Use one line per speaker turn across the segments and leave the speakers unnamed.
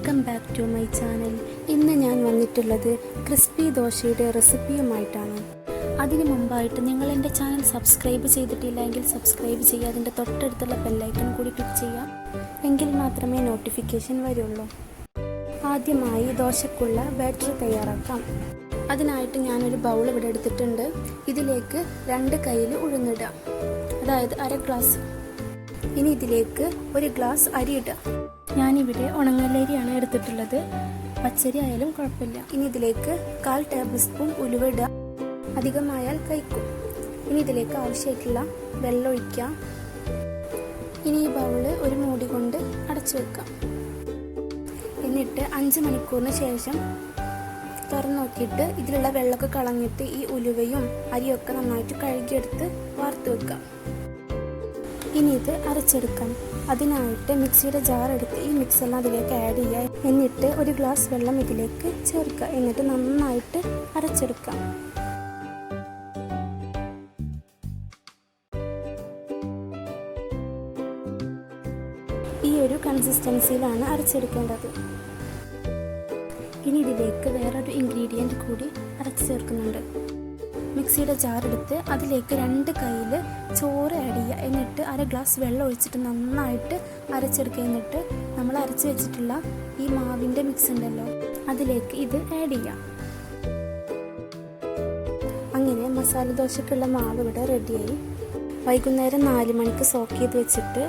Welcome back to my channel. ഇന്ന് ഞാൻ വന്നിട്ടുള്ളത് ക്രിസ്പി ദോശയുടെ റെസിപ്പിയുമായിട്ടാണ്. അതിനു മുമ്പായിട്ട് നിങ്ങൾ എൻ്റെ ചാനൽ സബ്സ്ക്രൈബ് ചെയ്തിട്ടില്ലെങ്കിൽ സബ്സ്ക്രൈബ് ചെയ്യുക. അതിൻ്റെ തൊട്ടടുത്തുള്ള ബെല്ലൈക്കൺ കൂടി ക്ലിക്ക് ചെയ്യാം. എങ്കിൽ മാത്രമേ നോട്ടിഫിക്കേഷൻ വരുള്ളൂ. ആദ്യമായി ദോശക്കുള്ള ബാറ്റർ തയ്യാറാക്കാം. അതിനായിട്ട് ഞാനൊരു ബൗൾ ഇവിടെ എടുത്തിട്ടുണ്ട്. ഇതിലേക്ക് 2 കയ്യിൽ ഉഴുന്നിടാം, അതായത് 1/2 ഗ്ലാസ്. ഇനി ഇതിലേക്ക് 1 ഗ്ലാസ് അരി ഇടാം. ഞാനിവിടെ ഉണങ്ങലരിയാണ് എടുത്തിട്ടുള്ളത്, പച്ചരി ആയാലും കുഴപ്പമില്ല. ഇനി ഇതിലേക്ക് 1/4 ടേബിൾ സ്പൂൺ ഉലുവ ഇടാം, അധികമായാൽ കഴിക്കും. ഇനി ഇതിലേക്ക് ആവശ്യമായിട്ടുള്ള വെള്ളം ഒഴിക്കാം. ഇനി ഈ ബൗള് ഒരു മൂടി കൊണ്ട് അടച്ചു വെക്കാം. എന്നിട്ട് 5 മണിക്കൂറിന് ശേഷം തുറന്നു നോക്കിയിട്ട് ഇതിലുള്ള വെള്ളമൊക്കെ കളഞ്ഞിട്ട് ഈ ഉലുവയും അരിയൊക്കെ നന്നായിട്ട് കഴുകിയെടുത്ത് വാർത്ത് വെക്കാം. ഇനി ഇത് അരച്ചെടുക്കാം. അതിനായിട്ട് മിക്സിയുടെ ജാർ എടുത്ത് ഈ മിക്സെല്ലാം അതിലേക്ക് ആഡ് ചെയ്യുക. എന്നിട്ട് 1 ഗ്ലാസ് വെള്ളം ഇതിലേക്ക് ചേർക്കുക. എന്നിട്ട് നന്നായിട്ട് അരച്ചെടുക്കാം. ഈ ഒരു കൺസിസ്റ്റൻസിയിലാണ് അരച്ചെടുക്കേണ്ടത്. ഇനി ഇതിലേക്ക് വേറൊരു ഇൻഗ്രീഡിയൻറ്റ് കൂടി അരച്ച് ചേർക്കുന്നുണ്ട്. മിക്സിയുടെ ജാർ എടുത്ത് അതിലേക്ക് 2 കയ്യിൽ ചോറ് ആഡ് ചെയ്യുക. എന്നിട്ട് 1/2 ഗ്ലാസ് വെള്ളം ഒഴിച്ചിട്ട് നന്നായിട്ട് അരച്ചെടുക്കുക. എന്നിട്ട് നമ്മൾ അരച്ച് വെച്ചിട്ടുള്ള ഈ മാവിൻ്റെ മിക്സ് ഉണ്ടല്ലോ, അതിലേക്ക് ഇത് ആഡ് ചെയ്യാം. അങ്ങനെ മസാല ദോശക്കുള്ള മാവ് ഇവിടെ റെഡിയായി. വൈകുന്നേരം 4 മണിക്ക് സോക്ക് ചെയ്ത് വെച്ചിട്ട്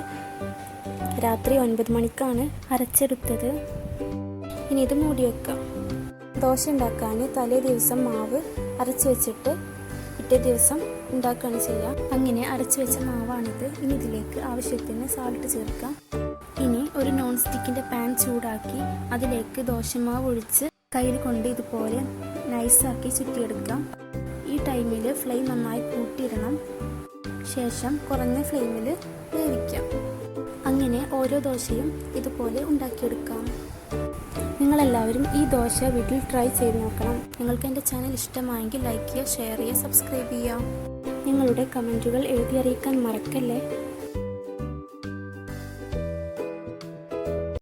രാത്രി 9 മണിക്കാണ് അരച്ചെടുത്തത്. ഇനി ഇത് മൂടി വെക്കാം. ദോശ ഉണ്ടാക്കാൻ തലേ ദിവസം മാവ് അരച്ച് വെച്ചിട്ട് പിറ്റേ ദിവസം ഉണ്ടാക്കുകയാണ് ചെയ്യുക. അങ്ങനെ അരച്ച് വെച്ച മാവാണിത്. ഇനി ഇതിലേക്ക് ആവശ്യത്തിന് സാൾട്ട് ചേർക്കാം. ഇനി ഒരു നോൺ സ്റ്റിക്കിൻ്റെ പാൻ ചൂടാക്കി അതിലേക്ക് ദോശമാവ് ഒഴിച്ച് കയ്യിൽ കൊണ്ട് ഇതുപോലെ നൈസാക്കി ചുറ്റിയെടുക്കാം. ഈ ടൈമിൽ ഫ്ലെയിം നന്നായി കൂട്ടിയിടണം. ശേഷം കുറഞ്ഞ ഫ്ലെയിമിൽ വേവിക്കാം. അങ്ങനെ ഓരോ ദോശയും ഇതുപോലെ ഉണ്ടാക്കിയെടുക്കാം. നിങ്ങളെല്ലാവരും ഈ ദോശ വീട്ടിൽ ട്രൈ ചെയ്ത് നോക്കണം. നിങ്ങൾക്ക് എൻ്റെ ചാനൽ ഇഷ്ടമായെങ്കിൽ ലൈക്ക് ചെയ്യുക, ഷെയർ ചെയ്യുക, സബ്സ്ക്രൈബ് ചെയ്യുക. നിങ്ങളുടെ കമൻറ്റുകൾ എഴുതി അറിയിക്കാൻ മറക്കല്ലേ.